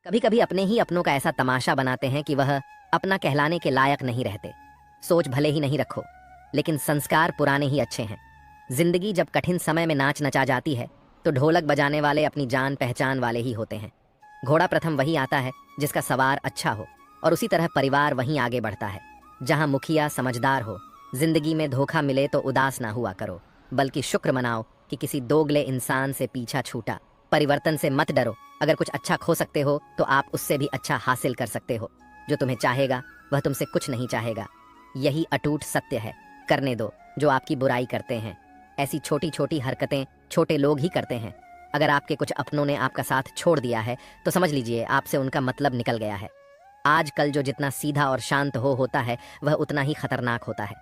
कभी कभी अपने ही अपनों का ऐसा तमाशा बनाते हैं कि वह अपना कहलाने के लायक नहीं रहते। सोच भले ही नहीं रखो, लेकिन संस्कार पुराने ही अच्छे हैं। जिंदगी जब कठिन समय में नाच नचा जाती है तो ढोलक बजाने वाले अपनी जान पहचान वाले ही होते हैं। घोड़ा प्रथम वही आता है जिसका सवार अच्छा हो, और उसी तरह परिवार वहीं आगे बढ़ता है जहां मुखिया समझदार हो। जिंदगी में धोखा मिले तो उदास ना हुआ करो, बल्कि शुक्र मनाओ कि किसी दोगले इंसान से पीछा छूटा। परिवर्तन से मत डरो, अगर कुछ अच्छा खो सकते हो तो आप उससे भी अच्छा हासिल कर सकते हो। जो तुम्हें चाहेगा वह तुमसे कुछ नहीं चाहेगा, यही अटूट सत्य है। करने दो जो आपकी बुराई करते हैं। ऐसी छोटी छोटी हरकतें छोटे लोग ही करते हैं। अगर आपके कुछ अपनों ने आपका साथ छोड़ दिया है तो समझ लीजिए आपसे उनका मतलब निकल गया है। आजकल जो जितना सीधा और शांत होता है वह उतना ही खतरनाक होता है।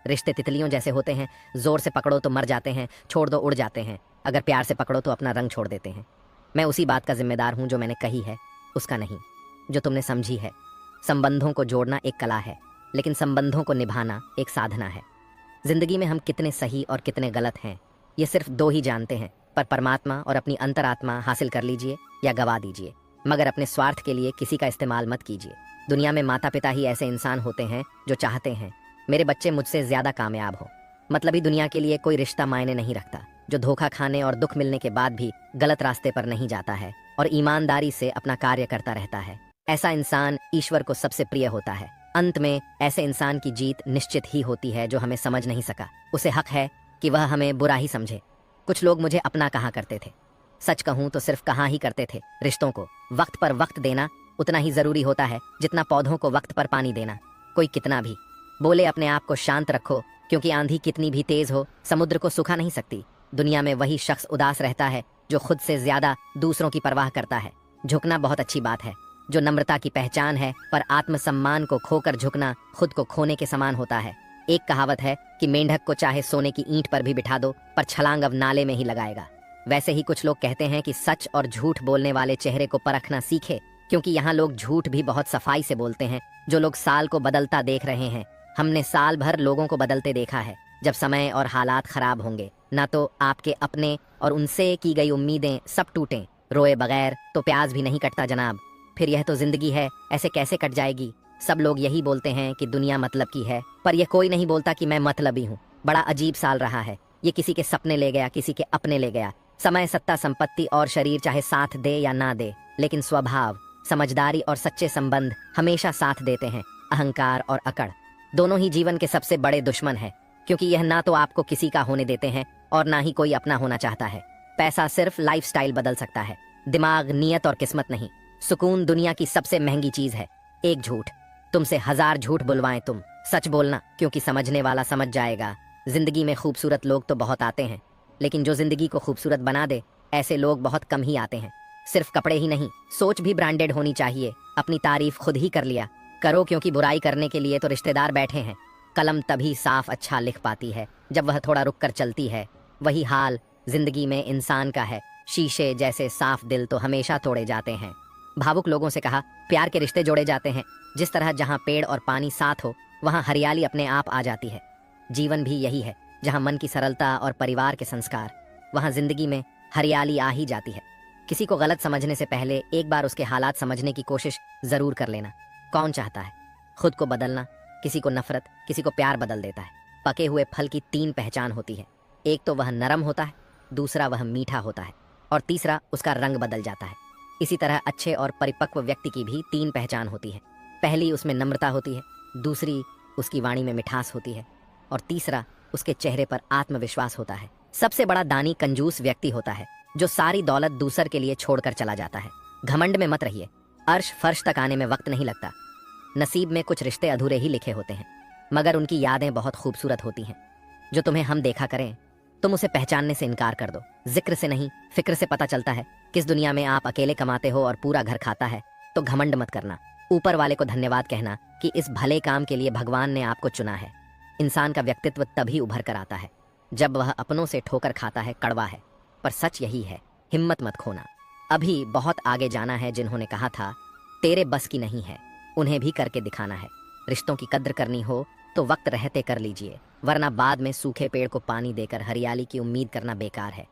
रिश्ते तितलियों जैसे होते हैं, जोर से पकड़ो तो मर जाते हैं, छोड़ दो उड़ जाते हैं। अगर प्यार से पकड़ो तो अपना रंग छोड़ देते हैं। मैं उसी बात का जिम्मेदार हूं जो मैंने कही है, उसका नहीं जो तुमने समझी है। संबंधों को जोड़ना एक कला है, लेकिन संबंधों को निभाना एक साधना है। जिंदगी में हम कितने सही और कितने गलत हैं ये सिर्फ दो ही जानते हैं, पर परमात्मा और अपनी अंतरात्मा हासिल कर लीजिए या गवा दीजिए, मगर अपने स्वार्थ के लिए किसी का इस्तेमाल मत कीजिए। दुनिया में माता पिता ही ऐसे इंसान होते हैं जो चाहते हैं मेरे बच्चे मुझसे ज्यादा कामयाब हो। मतलबी दुनिया के लिए कोई रिश्ता मायने नहीं रखता जो धोखा खाने और दुख मिलने के बाद भी गलत रास्ते पर नहीं जाता है और ईमानदारी से अपना कार्य करता रहता है। ऐसा इंसान ईश्वर को सबसे प्रिय होता है। अंत में ऐसे इंसान की जीत निश्चित ही होती है जो हमें समझ नहीं सका। उसे हक है कि वह हमें बुरा ही समझे। कुछ लोग मुझे अपना कहा करते थे, सच कहूं तो सिर्फ कहा ही करते थे। रिश्तों को वक्त पर वक्त देना उतना ही जरूरी होता है जितना पौधों को वक्त पर पानी देना। कोई कितना भी बोले अपने आप को शांत रखो, क्योंकि आंधी कितनी भी तेज हो समुद्र को सुखा नहीं सकती। दुनिया में वही शख्स उदास रहता है जो खुद से ज्यादा दूसरों की परवाह करता है। झुकना बहुत अच्छी बात है, जो नम्रता की पहचान है, पर आत्मसम्मान को खोकर झुकना खुद को खोने के समान होता है। एक कहावत है कि मेंढक को चाहे सोने की ईंट पर भी बिठा दो, पर छलांग अब नाले में ही लगाएगा। वैसे ही कुछ लोग कहते हैं कि सच और झूठ बोलने वाले चेहरे को परखना सीखे, क्योंकि यहाँ लोग झूठ भी बहुत सफाई से बोलते हैं। जो लोग साल को बदलता देख रहे हैं, हमने साल भर लोगों को बदलते देखा है। जब समय और हालात खराब होंगे, ना तो आपके अपने और उनसे की गई उम्मीदें सब टूटें। रोए बगैर तो प्याज भी नहीं कटता जनाब। फिर यह तो जिंदगी है, ऐसे कैसे कट जाएगी। सब लोग यही बोलते हैं कि दुनिया मतलब की है, पर यह कोई नहीं बोलता कि मैं मतलबी हूँ। बड़ा अजीब साल रहा है ये, किसी के सपने ले गया, किसी के अपने ले गया। समय, सत्ता, संपत्ति और शरीर चाहे साथ दे या ना दे, लेकिन स्वभाव, समझदारी और सच्चे संबंध हमेशा साथ देते हैं। अहंकार और अकड़ दोनों ही जीवन के सबसे बड़े दुश्मन है, क्योंकि यह ना तो आपको किसी का होने देते हैं और ना ही कोई अपना होना चाहता है। पैसा सिर्फ लाइफस्टाइल बदल सकता है, दिमाग, नियत और किस्मत नहीं। सुकून दुनिया की सबसे महंगी चीज है। एक झूठ तुमसे 1000 झूठ बुलवाएं, तुम सच बोलना, क्योंकि समझने वाला समझ जाएगा। जिंदगी में खूबसूरत लोग तो बहुत आते हैं, लेकिन जो जिंदगी को खूबसूरत बना दे ऐसे लोग बहुत कम ही आते हैं। सिर्फ कपड़े ही नहीं, सोच भी ब्रांडेड होनी चाहिए। अपनी तारीफ खुद ही कर लिया करो, क्योंकि बुराई करने के लिए तो रिश्तेदार बैठे हैं। कलम तभी साफ अच्छा लिख पाती है जब वह थोड़ा रुक कर चलती है। वही हाल जिंदगी में इंसान का है। शीशे जैसे साफ दिल तो हमेशा तोड़े जाते हैं। भावुक लोगों से कहा, प्यार के रिश्ते जोड़े जाते हैं। जिस तरह जहाँ पेड़ और पानी साथ हो वहाँ हरियाली अपने आप आ जाती है। जीवन भी यही है, जहाँ मन की सरलता और परिवार के संस्कार, वहाँ जिंदगी में हरियाली आ ही जाती है। किसी को गलत समझने से पहले एक बार उसके हालात समझने की कोशिश जरूर कर लेना। कौन चाहता है खुद को बदलना? किसी को नफरत, किसी को प्यार बदल देता है। पके हुए फल की 3 पहचान होती है, एक तो वह नरम होता है, दूसरा वह मीठा होता है, और तीसरा उसका रंग बदल जाता है। इसी तरह अच्छे और परिपक्व व्यक्ति की भी 3 पहचान होती है। पहली उसमें नम्रता होती है, दूसरी उसकी वाणी में मिठास होती है, और तीसरा उसके चेहरे पर आत्मविश्वास होता है। सबसे बड़ा दानी कंजूस व्यक्ति होता है, जो सारी दौलत दूसर के लिए छोड़कर चला जाता है। घमंड में मत रहिए, अर्श फर्श तक आने में वक्त नहीं लगता। नसीब में कुछ रिश्ते अधूरे ही लिखे होते हैं, मगर उनकी यादें बहुत खूबसूरत होती हैं। जो तुम्हें हम देखा करें, तुम उसे पहचानने से इनकार कर दो। जिक्र से नहीं, फिक्र से पता चलता है किस दुनिया में आप अकेले कमाते हो और पूरा घर खाता है। तो घमंड मत करना, ऊपर वाले को धन्यवाद कहना कि इस भले काम के लिए भगवान ने आपको चुना है। इंसान का व्यक्तित्व तभी उभर कर आता है जब वह अपनों से ठोकर खाता है। कड़वा है, पर सच यही है, हिम्मत मत खोना। अभी बहुत आगे जाना है। जिन्होंने कहा था तेरे बस की नहीं है, उन्हें भी करके दिखाना है। रिश्तों की कद्र करनी हो तो वक्त रहते कर लीजिए, वरना बाद में सूखे पेड़ को पानी देकर हरियाली की उम्मीद करना बेकार है।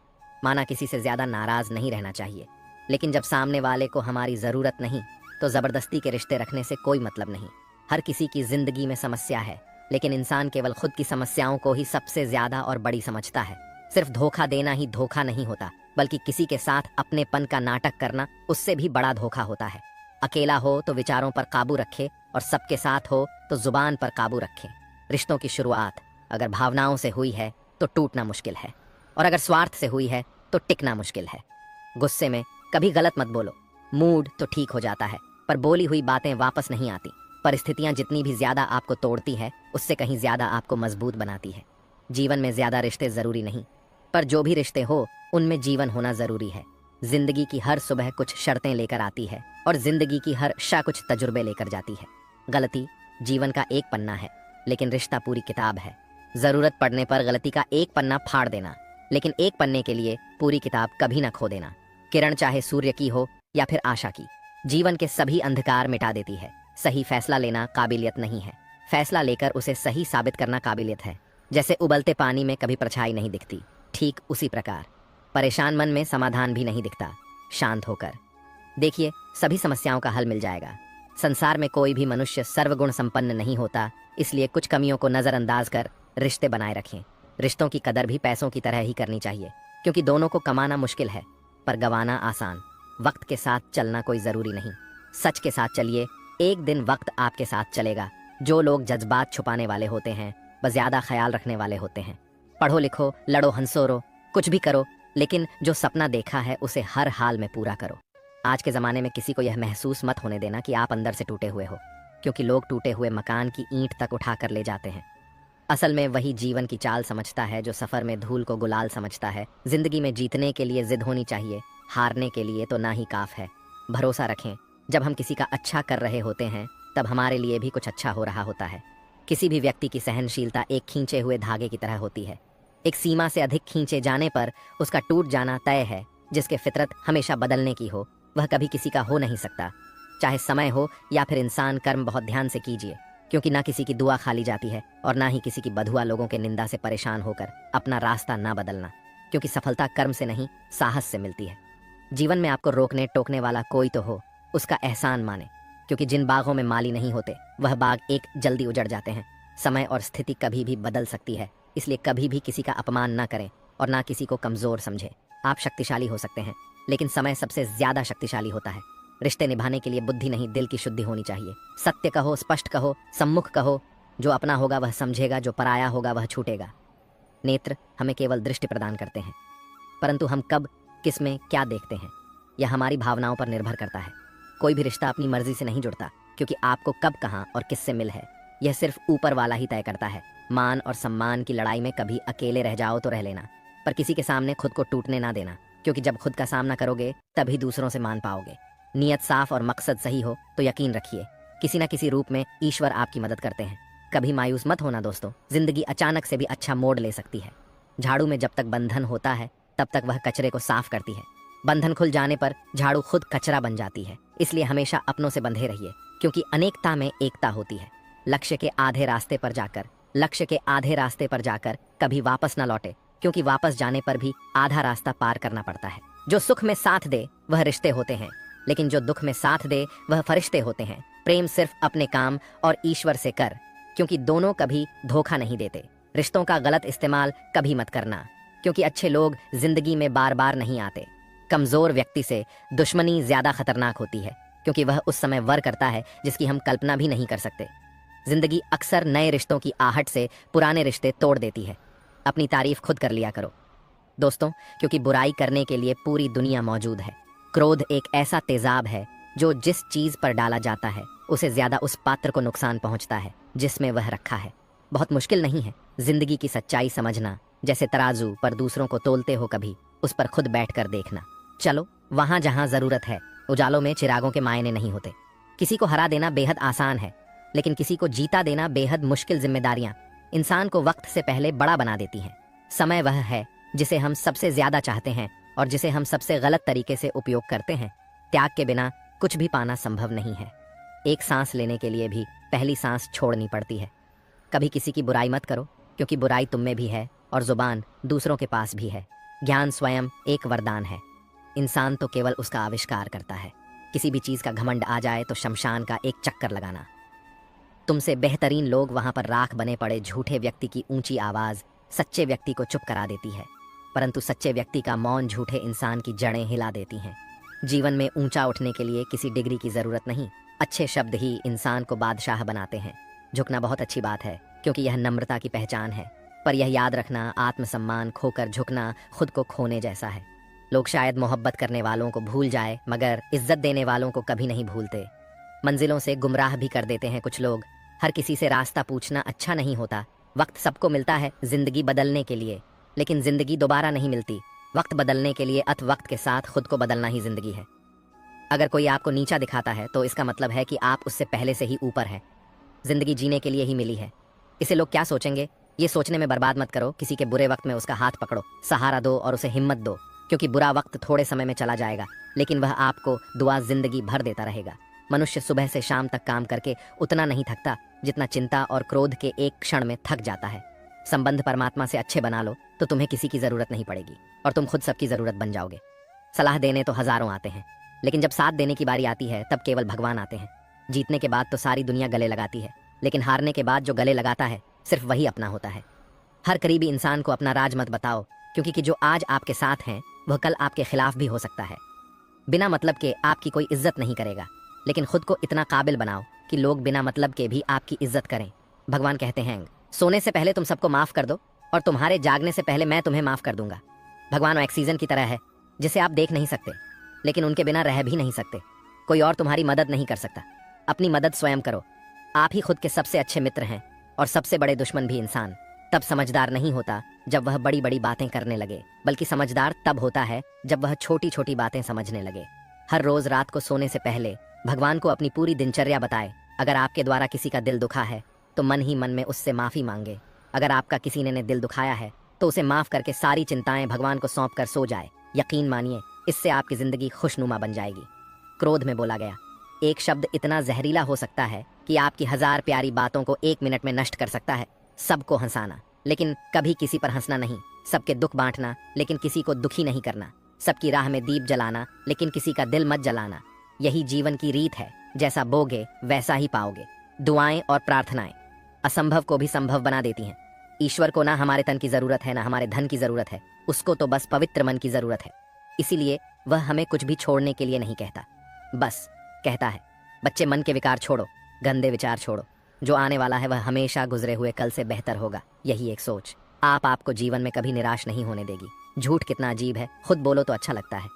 माना किसी से ज्यादा नाराज नहीं रहना चाहिए, लेकिन जब सामने वाले को हमारी ज़रूरत नहीं तो ज़बरदस्ती के रिश्ते रखने से कोई मतलब नहीं। हर किसी की ज़िंदगी में समस्या है, लेकिन इंसान केवल खुद की समस्याओं को ही सबसे ज़्यादा और बड़ी समझता है। सिर्फ धोखा देना ही धोखा नहीं होता, बल्कि किसी के साथ अपनेपन का नाटक करना उससे भी बड़ा धोखा होता है। अकेला हो तो विचारों पर काबू रखे और सबके साथ हो तो जुबान पर काबू रखे। रिश्तों की शुरुआत अगर भावनाओं से हुई है तो टूटना मुश्किल है, और अगर स्वार्थ से हुई है तो टिकना मुश्किल है। गुस्से में कभी गलत मत बोलो, मूड तो ठीक हो जाता है पर बोली हुई बातें वापस नहीं आती। परिस्थितियां जितनी भी ज्यादा आपको तोड़ती है उससे कहीं ज्यादा आपको मजबूत बनाती है। जीवन में ज्यादा रिश्ते जरूरी नहीं, पर जो भी रिश्ते हो उनमें जीवन होना जरूरी है। जिंदगी की हर सुबह कुछ शर्तें लेकर आती है और जिंदगी की हर शाह कुछ तजुर्बे लेकर जाती है। गलती जीवन का एक पन्ना है, लेकिन रिश्ता पूरी किताब है। जरूरत पड़ने पर गलती का एक पन्ना फाड़ देना, लेकिन एक पन्ने के लिए पूरी किताब कभी ना खो देना। किरण चाहे सूर्य की हो या फिर आशा की, जीवन के सभी अंधकार मिटा देती है। सही फैसला लेना काबिलियत नहीं है, फैसला लेकर उसे सही साबित करना काबिलियत है। जैसे उबलते पानी में कभी परछाई नहीं दिखती, ठीक उसी प्रकार परेशान मन में समाधान भी नहीं दिखता। शांत होकर देखिए, सभी समस्याओं का हल मिल जाएगा। संसार में कोई भी मनुष्य सर्वगुण संपन्न नहीं होता, इसलिए कुछ कमियों को नजरअंदाज कर रिश्ते बनाए रखें। रिश्तों की कदर भी पैसों की तरह ही करनी चाहिए, क्योंकि दोनों को कमाना मुश्किल है पर गंवाना आसान। वक्त के साथ चलना कोई जरूरी नहीं, सच के साथ चलिए, एक दिन वक्त आपके साथ चलेगा। जो लोग जज्बात छुपाने वाले होते हैं वह ज्यादा ख्याल रखने वाले होते हैं। पढ़ो लिखो, लड़ो हंसो रो, कुछ भी करो, लेकिन जो सपना देखा है उसे हर हाल में पूरा करो। आज के ज़माने में किसी को यह महसूस मत होने देना कि आप अंदर से टूटे हुए हो, क्योंकि लोग टूटे हुए मकान की ईंट तक उठा कर ले जाते हैं। असल में वही जीवन की चाल समझता है जो सफ़र में धूल को गुलाल समझता है। जिंदगी में जीतने के लिए जिद होनी चाहिए, हारने के लिए तो ना ही काफ है। भरोसा रखें, जब हम किसी का अच्छा कर रहे होते हैं तब हमारे लिए भी कुछ अच्छा हो रहा होता है। किसी भी व्यक्ति की सहनशीलता एक खींचे हुए धागे की तरह होती है। एक सीमा से अधिक खींचे जाने पर उसका टूट जाना तय है। जिसके फितरत हमेशा बदलने की हो वह कभी किसी का हो नहीं सकता। चाहे समय हो या फिर इंसान, कर्म बहुत ध्यान से कीजिए, क्योंकि ना किसी की दुआ खाली जाती है और ना ही किसी की बधुआ लोगों के निंदा से परेशान होकर अपना रास्ता ना बदलना, क्योंकि सफलता कर्म से नहीं साहस से मिलती है। जीवन में आपको रोकने टोकने वाला कोई तो हो, उसका एहसान माने, क्योंकि जिन बागों में माली नहीं होते वह बाग एक जल्दी उजड़ जाते हैं। समय और स्थिति कभी भी बदल सकती है, इसलिए कभी भी किसी का अपमान ना करें और ना किसी को कमजोर समझे। आप शक्तिशाली हो सकते हैं, लेकिन समय सबसे ज्यादा शक्तिशाली होता है। रिश्ते निभाने के लिए बुद्धि नहीं, दिल की शुद्धि होनी चाहिए। सत्य कहो, स्पष्ट कहो, सम्मुख कहो। जो अपना होगा वह समझेगा, जो पराया होगा वह छूटेगा। नेत्र हमें केवल दृष्टि प्रदान करते हैं, परंतु हम कब किस में क्या देखते हैं यह हमारी भावनाओं पर निर्भर करता है। कोई भी रिश्ता अपनी मर्जी से नहीं जुड़ता, क्योंकि आपको कब, कहाँ और किससे मिल है यह सिर्फ ऊपर वाला ही तय करता है। मान और सम्मान की लड़ाई में कभी अकेले रह जाओ तो रह लेना, पर किसी के सामने खुद को टूटने ना देना, क्योंकि जब खुद का सामना करोगे तभी दूसरों से मान पाओगे। नियत साफ और मकसद सही हो तो यकीन रखिए किसी न किसी रूप में ईश्वर आपकी मदद करते हैं। कभी मायूस मत होना दोस्तों, जिंदगी अचानक से भी अच्छा मोड़ ले सकती है। झाड़ू में जब तक बंधन होता है तब तक वह कचरे को साफ करती है। बंधन खुल जाने पर झाड़ू खुद कचरा बन जाती है। इसलिए हमेशा अपनों से बंधे रहिए, क्योंकि अनेकता में एकता होती है। लक्ष्य के आधे रास्ते पर जाकर कभी वापस न लौटे, क्योंकि वापस जाने पर भी आधा रास्ता पार करना पड़ता है। जो सुख में साथ दे वह रिश्ते होते हैं, लेकिन जो दुख में साथ दे वह फरिश्ते होते हैं। प्रेम सिर्फ अपने काम और ईश्वर से कर, क्योंकि दोनों कभी धोखा नहीं देते। रिश्तों का गलत इस्तेमाल कभी मत करना, क्योंकि अच्छे लोग जिंदगी में बार बार नहीं आते। कमजोर व्यक्ति से दुश्मनी ज्यादा खतरनाक होती है, क्योंकि वह उस समय वर करता है जिसकी हम कल्पना भी नहीं कर सकते। जिंदगी अक्सर नए रिश्तों की आहट से पुराने रिश्ते तोड़ देती है। अपनी तारीफ खुद कर लिया करो दोस्तों, क्योंकि बुराई करने के लिए पूरी दुनिया मौजूद है। क्रोध एक ऐसा तेजाब है जो जिस चीज पर डाला जाता है उसे ज्यादा उस पात्र को नुकसान पहुंचता है जिसमें वह रखा है। बहुत मुश्किल नहीं है जिंदगी की सच्चाई समझना। जैसे तराजू पर दूसरों को तोलते हो, कभी उस पर खुद बैठकर देखना। चलो वहां जहां जरूरत है। उजालों में चिरागों के मायने नहीं होते। किसी को हरा देना बेहद आसान है, लेकिन किसी को जीता देना बेहद मुश्किल। जिम्मेदारियां इंसान को वक्त से पहले बड़ा बना देती हैं। समय वह है जिसे हम सबसे ज्यादा चाहते हैं और जिसे हम सबसे गलत तरीके से उपयोग करते हैं। त्याग के बिना कुछ भी पाना संभव नहीं है। एक सांस लेने के लिए भी पहली सांस छोड़नी पड़ती है। कभी किसी की बुराई मत करो, क्योंकि बुराई तुम में भी है और जुबान दूसरों के पास भी है। ज्ञान स्वयं एक वरदान है। इंसान तो केवल उसका आविष्कार करता है। किसी भी चीज का घमंड आ जाए तो शमशान का एक चक्कर लगाना। तुमसे बेहतरीन लोग वहां पर राख बने पड़े झूठे व्यक्ति की ऊंची आवाज सच्चे व्यक्ति को चुप करा देती है, परंतु सच्चे व्यक्ति का मौन झूठे इंसान की जड़ें हिला देती हैं। जीवन में ऊंचा उठने के लिए किसी डिग्री की जरूरत नहीं, अच्छे शब्द ही इंसान को बादशाह बनाते हैं। झुकना बहुत अच्छी बात है, क्योंकि यह नम्रता की पहचान है, पर यह याद रखना आत्मसम्मान खोकर झुकना खुद को खोने जैसा है। लोग शायद मोहब्बत करने वालों को भूल जाए, मगर इज्जत देने वालों को कभी नहीं भूलते। मंजिलों से गुमराह भी कर देते हैं कुछ लोग। हर किसी से रास्ता पूछना अच्छा नहीं होता। वक्त सबको मिलता है जिंदगी बदलने के लिए, लेकिन जिंदगी दोबारा नहीं मिलती। वक्त बदलने के लिए वक्त के साथ खुद को बदलना ही जिंदगी है। अगर कोई आपको नीचा दिखाता है तो इसका मतलब है कि आप उससे पहले से ही ऊपर है। जिंदगी जीने के लिए ही मिली है। इसे लोग क्या सोचेंगे, ये सोचने में बर्बाद मत करो। किसी के बुरे वक्त में उसका हाथ पकड़ो, सहारा दो और उसे हिम्मत दो, क्योंकि बुरा वक्त थोड़े समय में चला जाएगा, लेकिन वह आपको दुआ जिंदगी भर देता रहेगा। मनुष्य सुबह से शाम तक काम करके उतना नहीं थकता जितना चिंता और क्रोध के एक क्षण में थक जाता है। संबंध परमात्मा से अच्छे बना लो तो तुम्हें किसी की जरूरत नहीं पड़ेगी और तुम खुद सबकी जरूरत बन जाओगे। सलाह देने तो हजारों आते हैं, लेकिन जब साथ देने की बारी आती है तब केवल भगवान आते हैं। जीतने के बाद तो सारी दुनिया गले लगाती है, लेकिन हारने के बाद जो गले लगाता है सिर्फ वही अपना होता है। हर करीबी इंसान को अपना राज मत बताओ, क्योंकि कि जो आज आपके साथ हैं वह कल आपके खिलाफ भी हो सकता है। बिना मतलब के आपकी कोई इज्जत नहीं करेगा, लेकिन खुद को इतना काबिल बनाओ कि लोग बिना मतलब के भी आपकी इज्जत करें। भगवान कहते हैं, सोने से पहले तुम सबको माफ कर दो और तुम्हारे जागने से पहले मैं तुम्हें माफ कर दूंगा। भगवान ऑक्सीजन की तरह है जिसे आप देख नहीं सकते, लेकिन उनके बिना रह भी नहीं सकते। कोई और तुम्हारी मदद नहीं कर सकता, अपनी मदद स्वयं करो। आप ही खुद के सबसे अच्छे मित्र हैं और सबसे बड़े दुश्मन भी। इंसान तब समझदार नहीं होता जब वह बड़ी बड़ी बातें करने लगे, बल्कि समझदार तब होता है जब वह छोटी छोटी बातें समझने लगे। हर रोज रात को सोने से पहले भगवान को अपनी पूरी दिनचर्या बताए। अगर आपके द्वारा किसी का दिल दुखा है तो मन ही मन में उससे माफी मांगे। अगर आपका किसी ने दिल दुखाया है तो उसे माफ करके सारी चिंताएं भगवान को सौंप कर सो जाए। यकीन मानिए, इससे आपकी जिंदगी खुशनुमा बन जाएगी। क्रोध में बोला गया एक शब्द इतना जहरीला हो सकता है कि आपकी 1000 प्यारी बातों को 1 मिनट में नष्ट कर सकता है। सबको हंसाना, लेकिन कभी किसी पर हंसना नहीं। सबके दुख बांटना, लेकिन किसी को दुखी नहीं करना। सबकी राह में दीप जलाना, लेकिन किसी का दिल मत जलाना। यही जीवन की रीत है, जैसा बोगे वैसा ही पाओगे। दुआएं और प्रार्थनाएं असंभव को भी संभव बना देती हैं। ईश्वर को ना हमारे तन की जरूरत है, ना हमारे धन की जरूरत है। उसको तो बस पवित्र मन की जरूरत है। इसीलिए वह हमें कुछ भी छोड़ने के लिए नहीं कहता, बस कहता है, बच्चे मन के विकार छोड़ो, गंदे विचार छोड़ो। जो आने वाला है वह हमेशा गुजरे हुए कल से बेहतर होगा। यही एक सोच आपको जीवन में कभी निराश नहीं होने देगी। झूठ कितना अजीब है, खुद बोलो तो अच्छा लगता है,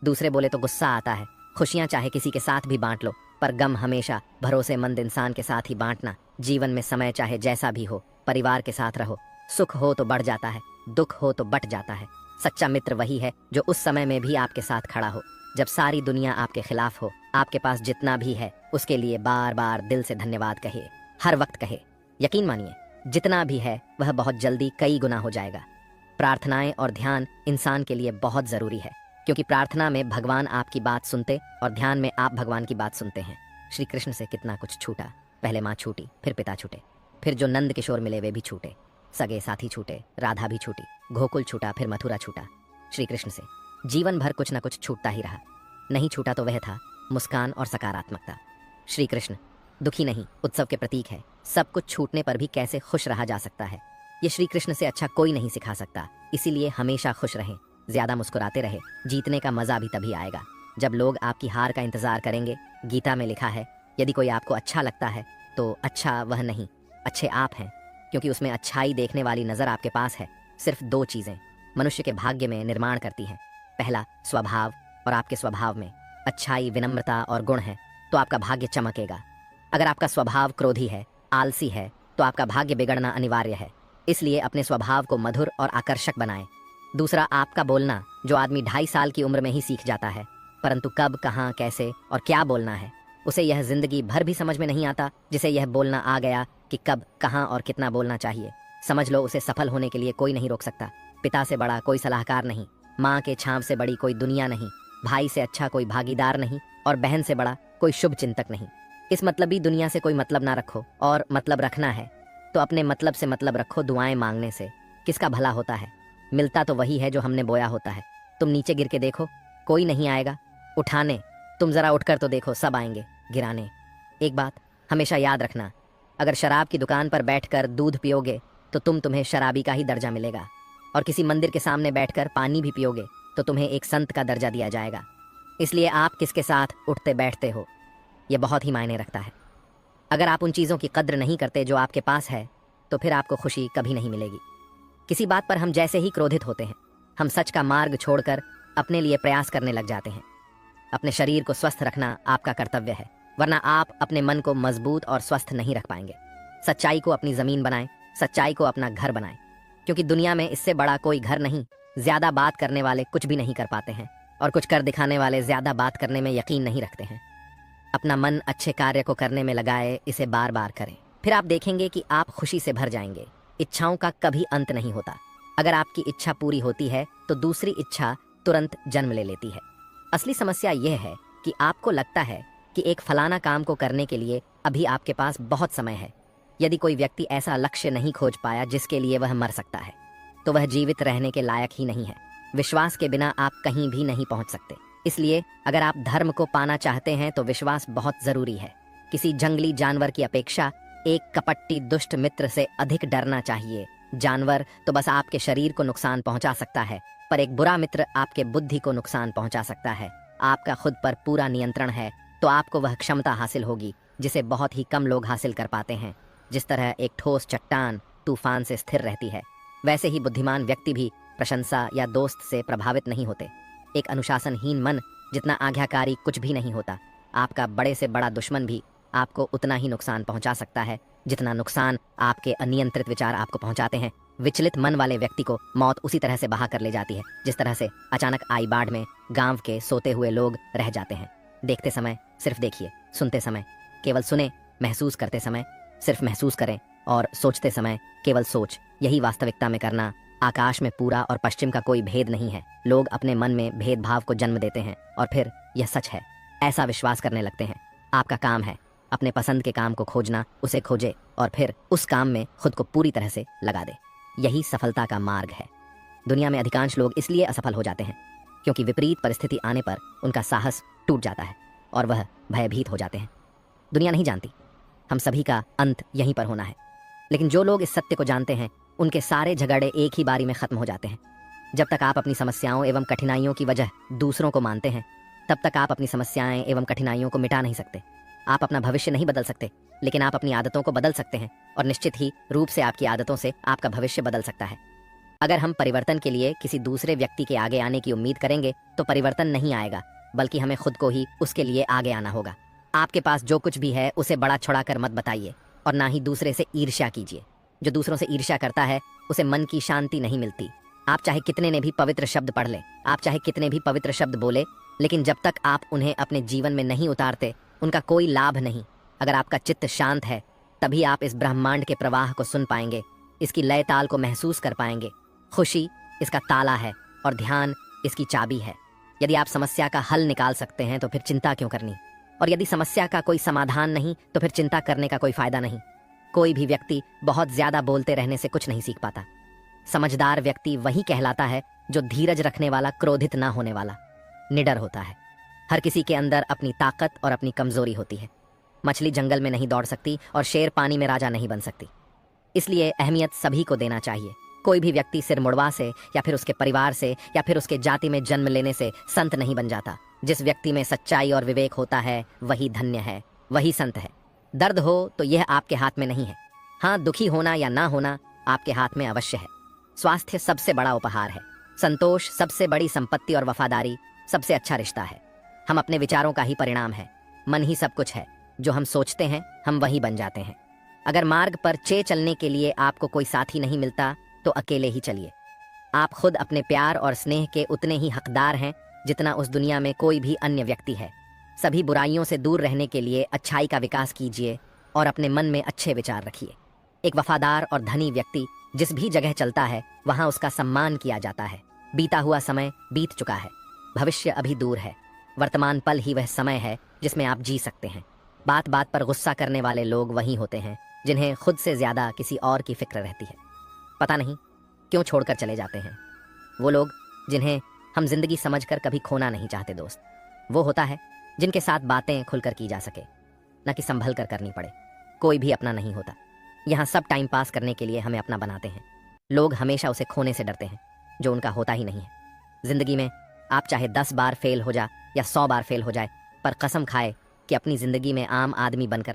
दूसरे बोले तो गुस्सा आता है। खुशियां चाहे किसी के साथ भी बांट लो, पर गम हमेशा भरोसेमंद इंसान के साथ ही बांटना। जीवन में समय चाहे जैसा भी हो, परिवार के साथ रहो। सुख हो तो बढ़ जाता है, दुख हो तो बट जाता है। सच्चा मित्र वही है जो उस समय में भी आपके साथ खड़ा हो, जब सारी दुनिया आपके खिलाफ हो। आपके पास जितना भी है उसके लिए बार बार दिल से धन्यवाद कहे, हर वक्त कहे। यकीन मानिए, जितना भी है वह बहुत जल्दी कई गुना हो जाएगा। प्रार्थनाएं और ध्यान इंसान के लिए बहुत जरूरी है, क्योंकि प्रार्थना में भगवान आपकी बात सुनते और ध्यान में आप भगवान की बात सुनते हैं। श्री कृष्ण से कितना कुछ छूटा। पहले माँ छूटी, फिर पिता छूटे, फिर जो नंद किशोर मिले वे भी छूटे, सगे साथी छूटे, राधा भी छूटी, गोकुल छूटा, फिर मथुरा छूटा। श्री कृष्ण से जीवन भर कुछ न कुछ छूटता ही रहा। नहीं छूटा तो वह था मुस्कान और सकारात्मकता। श्री कृष्ण दुखी नहीं, उत्सव के प्रतीक है। सब कुछ छूटने पर भी कैसे खुश रहा जा सकता है, ये श्री कृष्ण से अच्छा कोई नहीं सिखा सकता। इसीलिए हमेशा खुश रहें, ज्यादा मुस्कुराते रहे। जीतने का मजा भी तभी आएगा जब लोग आपकी हार का इंतजार करेंगे। गीता में लिखा है, यदि कोई आपको अच्छा लगता है तो अच्छा वह नहीं, अच्छे आप हैं, क्योंकि उसमें अच्छाई देखने वाली नजर आपके पास है। सिर्फ 2 चीजें मनुष्य के भाग्य में निर्माण करती हैं। पहला स्वभाव, और आपके स्वभाव में अच्छाई, विनम्रता और गुण है तो आपका भाग्य चमकेगा। अगर आपका स्वभाव क्रोधी है, आलसी है, तो आपका भाग्य बिगड़ना अनिवार्य है। इसलिए अपने स्वभाव को मधुर और आकर्षक बनाएं। दूसरा, आपका बोलना, जो आदमी 2.5 साल की उम्र में ही सीख जाता है, परंतु कब, कहाँ, कैसे और क्या बोलना है उसे यह जिंदगी भर भी समझ में नहीं आता। जिसे यह बोलना आ गया कि कब, कहाँ और कितना बोलना चाहिए, समझ लो उसे सफल होने के लिए कोई नहीं रोक सकता। पिता से बड़ा कोई सलाहकार नहीं, माँ के छांव से बड़ी कोई दुनिया नहीं, भाई से अच्छा कोई भागीदार नहीं, और बहन से बड़ा कोई शुभ चिंतक नहीं। इस मतलबी दुनिया से कोई मतलब ना रखो, और मतलब रखना है तो अपने मतलब से मतलब रखो। दुआएं मांगने से किसका भला होता है? मिलता तो वही है जो हमने बोया होता है। तुम नीचे गिर के देखो, कोई नहीं आएगा उठाने। तुम जरा उठकर तो देखो, सब आएंगे गिराने। एक बात हमेशा याद रखना, अगर शराब की दुकान पर बैठकर दूध पियोगे तो तुम्हें शराबी का ही दर्जा मिलेगा, और किसी मंदिर के सामने बैठकर पानी भी पियोगे तो तुम्हें एक संत का दर्जा दिया जाएगा। इसलिए आप किसके साथ उठते बैठते हो, यह बहुत ही मायने रखता है। अगर आप उन चीज़ों की कद्र नहीं करते जो आपके पास है, तो फिर आपको खुशी कभी नहीं मिलेगी। किसी बात पर हम जैसे ही क्रोधित होते हैं, हम सच का मार्ग छोड़कर अपने लिए प्रयास करने लग जाते हैं। अपने शरीर को स्वस्थ रखना आपका कर्तव्य है, वरना आप अपने मन को मजबूत और स्वस्थ नहीं रख पाएंगे। सच्चाई को अपनी जमीन बनाएं, सच्चाई को अपना घर बनाएं, क्योंकि दुनिया में इससे बड़ा कोई घर नहीं। ज्यादा बात करने वाले कुछ भी नहीं कर पाते हैं, और कुछ कर दिखाने वाले ज्यादा बात करने में यकीन नहीं रखते हैं। अपना मन अच्छे कार्य को करने में लगाए, इसे बार बार करें, फिर आप देखेंगे कि आप खुशी से भर जाएंगे। इच्छाओं का कभी अंत नहीं होता। अगर आपकी इच्छा पूरी होती है तो दूसरी इच्छा तुरंत जन्म ले लेती है। असली समस्या यह है कि आपको लगता है कि एक फलाना काम को करने के लिए अभी आपके पास बहुत समय है। यदि कोई व्यक्ति ऐसा लक्ष्य नहीं खोज पाया जिसके लिए वह मर सकता है, तो वह जीवित रहने के लायक ही नहीं है। विश्वास के बिना आप कहीं भी नहीं पहुंच सकते। इसलिए अगर आप धर्म को पाना चाहते हैं तो विश्वास बहुत जरूरी है। किसी जंगली जानवर की अपेक्षा एक कपटी दुष्ट मित्र से अधिक डरना चाहिए। जानवर तो बस आपके शरीर को नुकसान पहुंचा सकता है, पर एक बुरा मित्र आपके बुद्धि को नुकसान पहुंचा सकता है। आपका खुद पर पूरा नियंत्रण है तो आपको वह क्षमता हासिल होगी जिसे बहुत ही कम लोग हासिल कर पाते हैं। जिस तरह एक ठोस चट्टान तूफान से स्थिर रहती है, वैसे ही बुद्धिमान व्यक्ति भी प्रशंसा या दोस्त से प्रभावित नहीं होते। एक अनुशासनहीन मन जितना आज्ञाकारी कुछ भी नहीं होता। आपका बड़े से बड़ा दुश्मन भी आपको उतना ही नुकसान पहुंचा सकता है जितना नुकसान आपके अनियंत्रित विचार आपको पहुंचाते हैं। विचलित मन वाले व्यक्ति को मौत उसी तरह से बहा कर ले जाती है जिस तरह से अचानक आई बाढ़ में गांव के सोते हुए लोग रह जाते हैं। देखते समय सिर्फ देखिए, सुनते समय केवल सुने, महसूस करते समय सिर्फ महसूस करें, और सोचते समय केवल सोच। यही वास्तविकता में करना। आकाश में पूरा और पश्चिम का कोई भेद नहीं है। लोग अपने मन में भेदभाव को जन्म देते हैं और फिर यह सच है ऐसा विश्वास करने लगते हैं। आपका काम है अपने पसंद के काम को खोजना, उसे खोजे और फिर उस काम में खुद को पूरी तरह से लगा दे। यही सफलता का मार्ग है। दुनिया में अधिकांश लोग इसलिए असफल हो जाते हैं क्योंकि विपरीत परिस्थिति आने पर उनका साहस टूट जाता है और वह भयभीत हो जाते हैं। दुनिया नहीं जानती हम सभी का अंत यहीं पर होना है, लेकिन जो लोग इस सत्य को जानते हैं उनके सारे झगड़े एक ही बारी में खत्म हो जाते हैं। जब तक आप अपनी समस्याओं एवं कठिनाइयों की वजह दूसरों को मानते हैं, तब तक आप अपनी समस्याएं एवं कठिनाइयों को मिटा नहीं सकते। आप अपना भविष्य नहीं बदल सकते, लेकिन आप अपनी आदतों को बदल सकते हैं, और निश्चित ही रूप से आपकी आदतों से आपका भविष्य बदल सकता है। अगर हम परिवर्तन के लिए किसी दूसरे व्यक्ति के आगे आने की उम्मीद करेंगे तो परिवर्तन नहीं आएगा, बल्कि हमें खुद को ही उसके लिए आगे आना होगा। आपके पास जो कुछ भी है उसे बड़ा छुड़ा कर मत बताइए, और ना ही दूसरे से ईर्ष्या कीजिए। जो दूसरों से ईर्ष्या करता है उसे मन की शांति नहीं मिलती। आप चाहे कितने ने भी पवित्र शब्द पढ़ लें, आप चाहे कितने भी पवित्र शब्द बोले, लेकिन जब तक आप उन्हें अपने जीवन में नहीं उतारते उनका कोई लाभ नहीं। अगर आपका चित्त शांत है तभी आप इस ब्रह्मांड के प्रवाह को सुन पाएंगे, इसकी लय ताल को महसूस कर पाएंगे। खुशी इसका ताला है और ध्यान इसकी चाबी है। यदि आप समस्या का हल निकाल सकते हैं तो फिर चिंता क्यों करनी, और यदि समस्या का कोई समाधान नहीं तो फिर चिंता करने का कोई फायदा नहीं। कोई भी व्यक्ति बहुत ज्यादा बोलते रहने से कुछ नहीं सीख पाता। समझदार व्यक्ति वही कहलाता है जो धीरज रखने वाला, क्रोधित ना होने वाला, निडर होता है। हर किसी के अंदर अपनी ताकत और अपनी कमजोरी होती है। मछली जंगल में नहीं दौड़ सकती और शेर पानी में राजा नहीं बन सकती। इसलिए अहमियत सभी को देना चाहिए। कोई भी व्यक्ति सिर मुड़वा से या फिर उसके परिवार से या फिर उसके जाति में जन्म लेने से संत नहीं बन जाता। जिस व्यक्ति में सच्चाई और विवेक होता है वही धन्य है, वही संत है। दर्द हो तो यह आपके हाथ में नहीं है। हाँ, दुखी होना या ना होना आपके हाथ में अवश्य है। स्वास्थ्य सबसे बड़ा उपहार है। संतोष सबसे बड़ी संपत्ति और वफादारी सबसे अच्छा रिश्ता है। हम अपने विचारों का ही परिणाम है। मन ही सब कुछ है। जो हम सोचते हैं हम वही बन जाते हैं। अगर मार्ग पर चलने के लिए आपको कोई साथी नहीं मिलता तो अकेले ही चलिए। आप खुद अपने प्यार और स्नेह के उतने ही हकदार हैं जितना उस दुनिया में कोई भी अन्य व्यक्ति है। सभी बुराइयों से दूर रहने के लिए अच्छाई का विकास कीजिए और अपने मन में अच्छे विचार रखिए। एक वफादार और धनी व्यक्ति जिस भी जगह चलता है वहां उसका सम्मान किया जाता है। बीता हुआ समय बीत चुका है, भविष्य अभी दूर है। वर्तमान पल ही वह समय है जिसमें आप जी सकते हैं। बात बात पर गुस्सा करने वाले लोग वही होते हैं जिन्हें खुद से ज्यादा किसी और की फिक्र रहती है। पता नहीं क्यों छोड़कर चले जाते हैं। वो लोग जिन्हें हम जिंदगी समझकर कभी खोना नहीं चाहते दोस्त। वो होता है जिनके साथ बातें खुलकर की जा सके, न कि संभल कर करनी पड़े। कोई भी अपना नहीं होता। यहाँ सब टाइम पास करने के लिए हमें अपना बनाते हैं। लोग हमेशा उसे खोने से डरते हैं जो उनका होता ही नहीं है। जिंदगी में आप चाहे 10 बार फेल हो जा या 100 बार फेल हो जाए, पर कसम खाए कि अपनी जिंदगी में आम आदमी बनकर